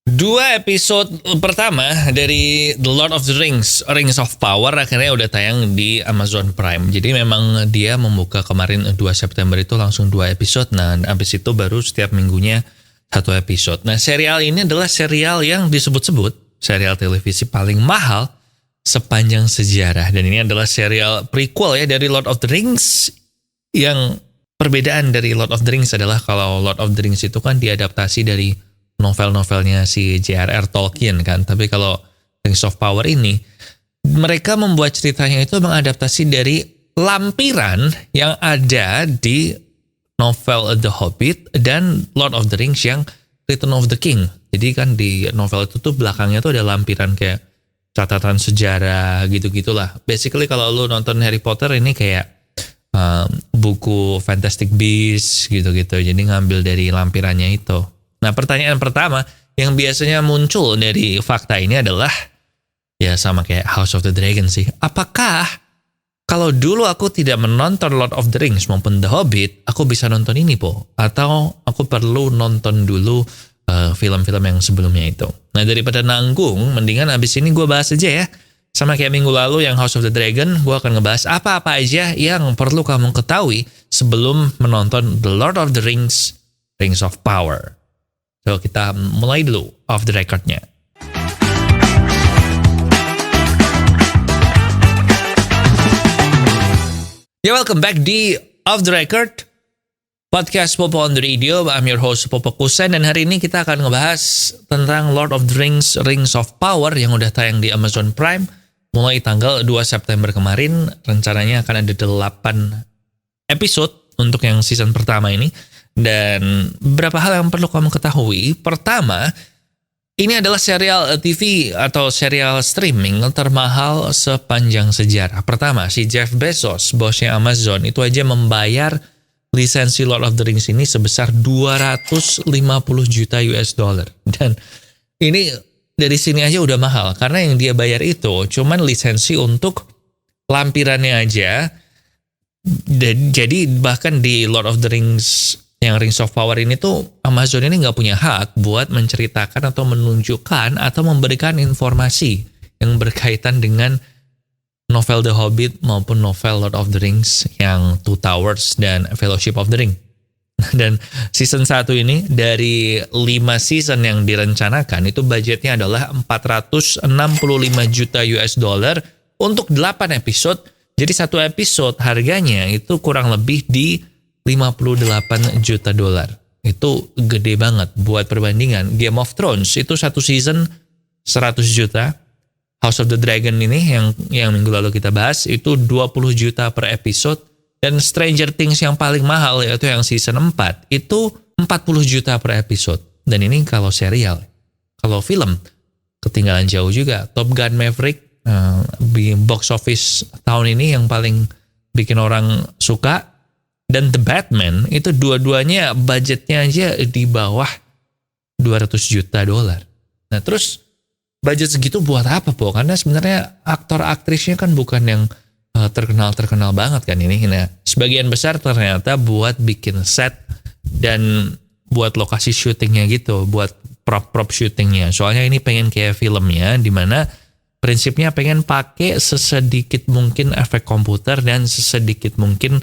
Dua episode pertama dari The Lord of the Rings, Rings of Power akhirnya udah tayang di Amazon Prime. Jadi memang dia membuka kemarin 2 September itu langsung 2 episode. Nah, abis itu baru setiap minggunya 1 episode. Nah, serial ini adalah serial yang disebut-sebut serial televisi paling mahal sepanjang sejarah. Dan ini adalah serial prequel ya dari Lord of the Rings. Yang perbedaan dari Lord of the Rings adalah kalau Lord of the Rings itu kan diadaptasi dari novel-novelnya si J.R.R. Tolkien kan. Tapi kalau Rings of Power ini, mereka membuat ceritanya itu mengadaptasi dari lampiran yang ada di novel The Hobbit dan Lord of the Rings yang Return of the King. Jadi kan di novel itu tuh belakangnya tuh ada lampiran kayak catatan sejarah gitu-gitulah. Basically kalau lu nonton Harry Potter ini kayak buku Fantastic Beasts gitu-gitu. Jadi ngambil dari lampirannya itu. Nah, pertanyaan pertama yang biasanya muncul dari fakta ini adalah ya sama kayak House of the Dragon sih. Apakah kalau dulu aku tidak menonton Lord of the Rings maupun The Hobbit, aku bisa nonton ini po? Atau aku perlu nonton dulu film-film yang sebelumnya itu? Nah, daripada nanggung, mendingan abis ini gue bahas aja ya. Sama kayak minggu lalu yang House of the Dragon, gue akan ngebahas apa-apa aja yang perlu kamu ketahui sebelum menonton The Lord of the Rings, Rings of Power. So, kita mulai dulu off the record-nya. Ya, welcome back di Off the Record, podcast Popo on the Radio. I'm your host Popo Kusen, dan hari ini kita akan ngebahas tentang Lord of the Rings, Rings of Power yang udah tayang di Amazon Prime mulai tanggal 2 September kemarin. Rencananya akan ada 8 episode untuk yang season pertama ini. Dan beberapa hal yang perlu kamu ketahui. Pertama, ini adalah serial TV atau serial streaming termahal sepanjang sejarah. Pertama, si Jeff Bezos, bosnya Amazon, itu aja membayar lisensi Lord of the Rings ini sebesar 250 juta US dollar. Dan ini dari sini aja udah mahal, karena yang dia bayar itu cuman lisensi untuk lampirannya aja. Jadi bahkan di Lord of the Rings yang Rings of Power ini tuh Amazon ini nggak punya hak buat menceritakan atau menunjukkan atau memberikan informasi yang berkaitan dengan novel The Hobbit maupun novel Lord of the Rings yang Two Towers dan Fellowship of the Ring. Dan season 1 ini dari 5 season yang direncanakan itu budgetnya adalah 465 juta US dollar untuk 8 episode. Jadi satu episode harganya itu kurang lebih di 58 juta dolar. Itu gede banget. Buat perbandingan, Game of Thrones itu satu season 100 juta. House of the Dragon ini yang minggu lalu kita bahas itu 20 juta per episode. Dan Stranger Things yang paling mahal yaitu yang season 4 itu 40 juta per episode. Dan ini kalau serial. Kalau film ketinggalan jauh juga. Top Gun Maverick box office tahun ini yang paling bikin orang suka. Dan The Batman itu dua-duanya budgetnya aja di bawah 200 juta dolar. Nah, terus budget segitu buat apa, Po? Karena sebenarnya aktor aktrisnya kan bukan yang terkenal banget kan ini. Nah, sebagian besar ternyata buat bikin set dan buat lokasi syutingnya gitu, buat prop syutingnya. Soalnya ini pengen kayak filmnya, di mana prinsipnya pengen pakai sesedikit mungkin efek komputer dan sesedikit mungkin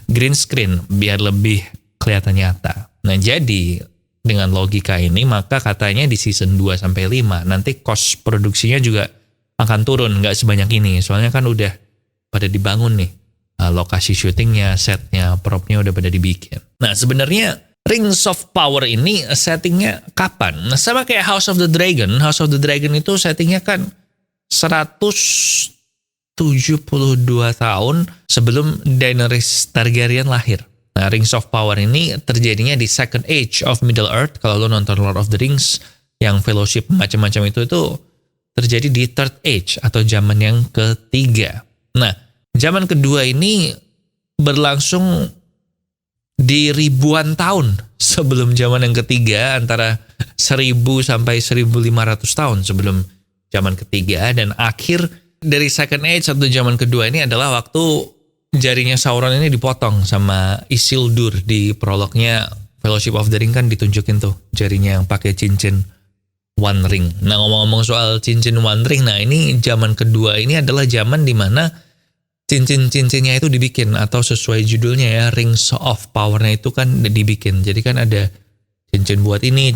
green screen biar lebih kelihatan nyata. Nah, jadi dengan logika ini maka katanya di season 2 sampai 5 nanti cost produksinya juga akan turun, nggak sebanyak ini. Soalnya kan udah pada dibangun nih lokasi syutingnya, setnya, propnya udah pada dibikin. Nah, sebenarnya Rings of Power ini settingnya kapan? Nah, sama kayak House of the Dragon. House of the Dragon itu settingnya kan 172 tahun sebelum Daenerys Targaryen lahir. Nah, Rings of Power ini terjadinya di Second Age of Middle Earth. Kalau lo nonton Lord of the Rings yang Fellowship macam-macam itu terjadi di Third Age atau zaman yang ketiga. Nah, zaman kedua ini berlangsung di ribuan tahun sebelum zaman yang ketiga, antara 1000 sampai 1500 tahun sebelum zaman ketiga. Dan akhir dari Second Age atau zaman kedua ini adalah waktu jarinya Sauron ini dipotong sama Isildur. Di prolognya Fellowship of the Ring kan ditunjukin tuh jarinya yang pakai cincin One Ring. Nah, ngomong-ngomong soal cincin One Ring, nah ini zaman kedua ini adalah zaman dimana cincin-cincinnya itu dibikin, atau sesuai judulnya ya, Rings of Power-nya itu kan dibikin. Jadi kan ada cincin buat ini,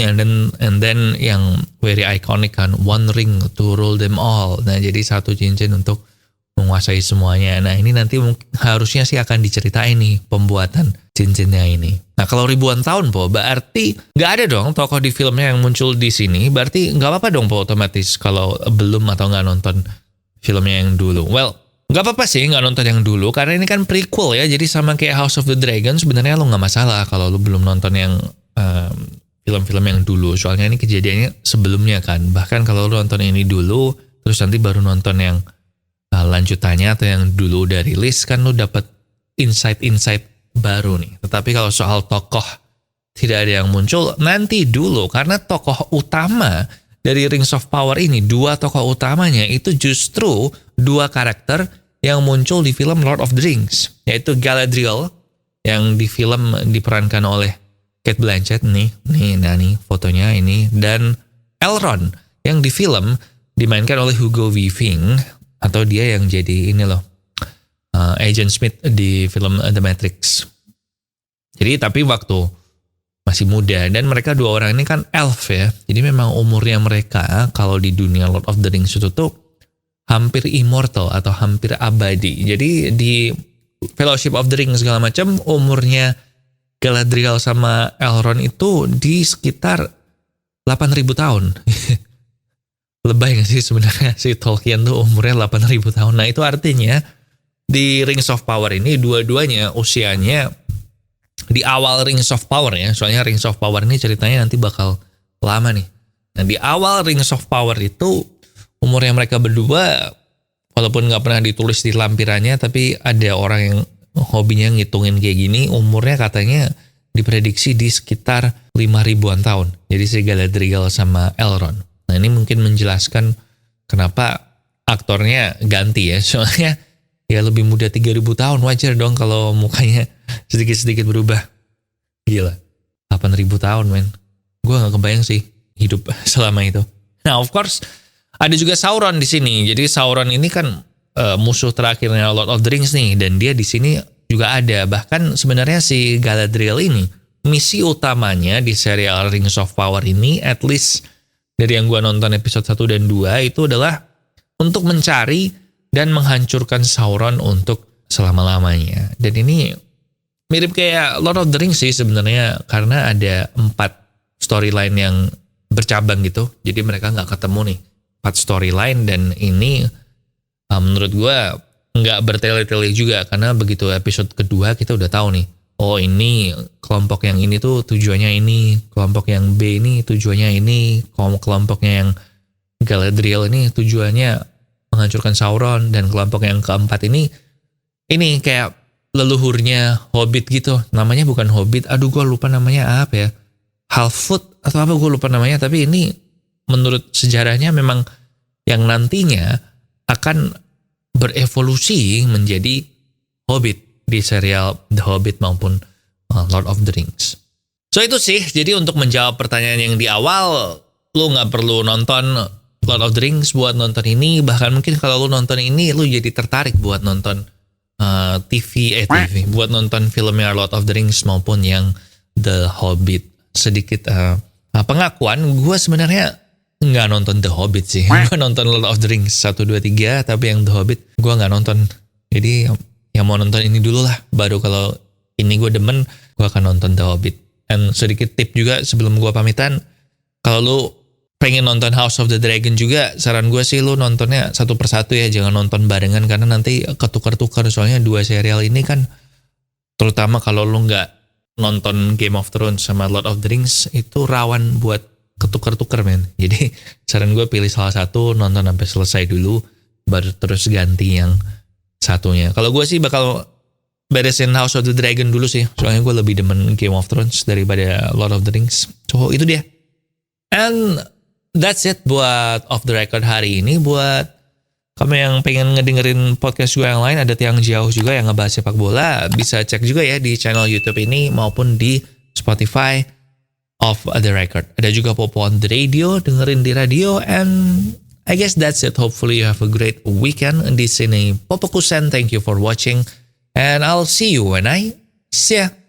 and then yang very iconic kan, One Ring to rule them all. Nah, jadi satu cincin untuk menguasai semuanya. Nah, ini nanti harusnya sih akan diceritain nih pembuatan cincinnya ini. Nah, kalau ribuan tahun Po, berarti nggak ada dong tokoh di filmnya yang muncul di sini. Berarti nggak apa-apa dong Po otomatis kalau belum atau nggak nonton filmnya yang dulu. Well, nggak apa-apa sih nggak nonton yang dulu, karena ini kan prequel ya. Jadi sama kayak House of the Dragon, sebenarnya lo nggak masalah kalau lo belum nonton yang film-film yang dulu. Soalnya ini kejadiannya sebelumnya kan. Bahkan kalau lo nonton ini dulu, terus nanti baru nonton yang lanjutannya atau yang dulu udah rilis, kan lo dapat insight-insight baru nih. Tetapi kalau soal tokoh tidak ada yang muncul, nanti dulu, karena tokoh utama dari Rings of Power ini, dua tokoh utamanya itu justru dua karakter yang muncul di film Lord of the Rings, yaitu Galadriel yang di film diperankan oleh Cate Blanchett nih fotonya ini, dan Elrond yang di film dimainkan oleh Hugo Weaving, atau dia yang jadi ini loh, Agent Smith di film The Matrix. Jadi tapi waktu masih muda, dan mereka dua orang ini kan elf ya. Jadi memang umurnya mereka kalau di dunia Lord of the Rings itu tuh hampir immortal atau hampir abadi. Jadi di Fellowship of the Ring segala macam, umurnya Galadriel sama Elrond itu di sekitar 8.000 tahun. Lebay gak sih sebenarnya si Tolkien tuh umurnya 8.000 tahun. Nah, itu artinya di Rings of Power ini dua-duanya usianya di awal Rings of Power ya. Soalnya Rings of Power ini ceritanya nanti bakal lama nih. Nah, di awal Rings of Power itu umurnya mereka berdua, walaupun gak pernah ditulis di lampirannya, tapi ada orang yang hobinya ngitungin kayak gini, umurnya katanya diprediksi di sekitar 5.000-an tahun. Jadi si Galadriel sama Elrond. Nah, ini mungkin menjelaskan kenapa aktornya ganti ya. Soalnya ya lebih muda 3.000 tahun, wajar dong kalau mukanya sedikit-sedikit berubah. Gila, 8.000 tahun men. Gue gak kebayang sih hidup selama itu. Nah, of course ada juga Sauron di sini. Jadi Sauron ini kan musuh terakhirnya Lord of the Rings nih, dan dia di sini juga ada. Bahkan sebenarnya si Galadriel ini, misi utamanya di serial Rings of Power ini, at least dari yang gue nonton episode 1 dan 2, itu adalah untuk mencari dan menghancurkan Sauron untuk selama-lamanya. Dan ini mirip kayak Lord of the Rings sih sebenarnya, karena ada 4 storyline yang bercabang gitu. Jadi mereka nggak ketemu nih 4 storyline, dan ini menurut gue nggak bertele-tele juga, karena begitu episode kedua kita udah tahu nih, oh ini kelompok yang ini tuh tujuannya ini, kelompok yang B ini tujuannya ini, kelompoknya yang Galadriel ini tujuannya menghancurkan Sauron, dan kelompok yang keempat ini kayak leluhurnya Hobbit gitu. Namanya bukan Hobbit, aduh gue lupa namanya apa ya, Halffoot atau apa, gue lupa namanya. Tapi ini menurut sejarahnya memang yang nantinya akan berevolusi menjadi Hobbit di serial The Hobbit maupun Lord of the Rings. So itu sih, jadi untuk menjawab pertanyaan yang di awal, lu gak perlu nonton Lord of the Rings buat nonton ini. Bahkan mungkin kalau lu nonton ini, lu jadi tertarik buat nonton TV, buat nonton filmnya Lord of the Rings maupun yang The Hobbit. Sedikit pengakuan, gue sebenarnya nggak nonton The Hobbit sih. Gue nonton Lord of the Rings 1, 2, 3, tapi yang The Hobbit gue nggak nonton. Jadi yang mau nonton ini dulu lah, baru kalau ini gue demen, gue akan nonton The Hobbit. Dan sedikit tip juga sebelum gue pamitan, kalau lu pengen nonton House of the Dragon juga, saran gue sih lu nontonnya satu persatu ya, jangan nonton barengan, karena nanti ketukar-tukar. Soalnya dua serial ini kan, terutama kalau lu nggak nonton Game of Thrones sama Lord of the Rings, itu rawan buat ketukar-tukar men. Jadi saran gue pilih salah satu, nonton sampai selesai dulu, baru terus ganti yang satunya. Kalau gue sih bakal beresin House of the Dragon dulu sih, soalnya gue lebih demen Game of Thrones daripada Lord of the Rings. So itu dia. And that's it buat Off the Record hari ini. Buat kamu yang pengen ngedengerin podcast gue yang lain, ada Tiang Jauh juga yang ngebahas sepak bola, bisa cek juga ya di channel YouTube ini maupun di Spotify of the record. Ada juga Popo on the radio, dengerin di radio, and I guess that's it. Hopefully you have a great weekend. Di sini Popo Kusen, thank you for watching, and I'll see you when I see ya.